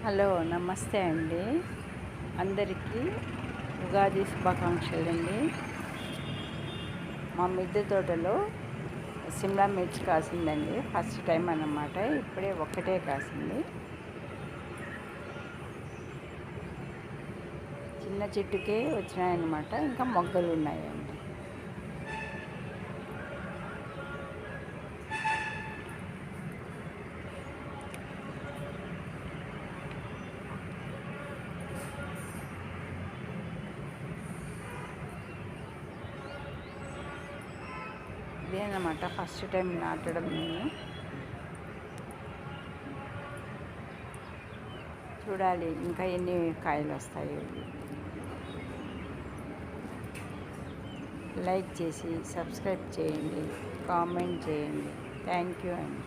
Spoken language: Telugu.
హలో నమస్తే అండి. అందరికీ ఉగాది శుభాకాంక్షలండి. మా మిద్దె తోటలో సిమ్లా మిర్చి కాసిందండి. ఫస్ట్ టైం అన్నమాట. ఇప్పుడే ఒక్కటే కాసింది. చిన్న చెట్టుకే వచ్చినాయన్నమాట. ఇంకా మొగ్గలు ఉన్నాయండి. ఇదేనమాట ఫస్ట్ టైం నాటడం నేను. చూడాలి ఇంకా ఎన్ని కాయలు వస్తాయో. లైక్ చేసి సబ్స్క్రైబ్ చేయండి, కామెంట్ చేయండి. థ్యాంక్ యూ అండి.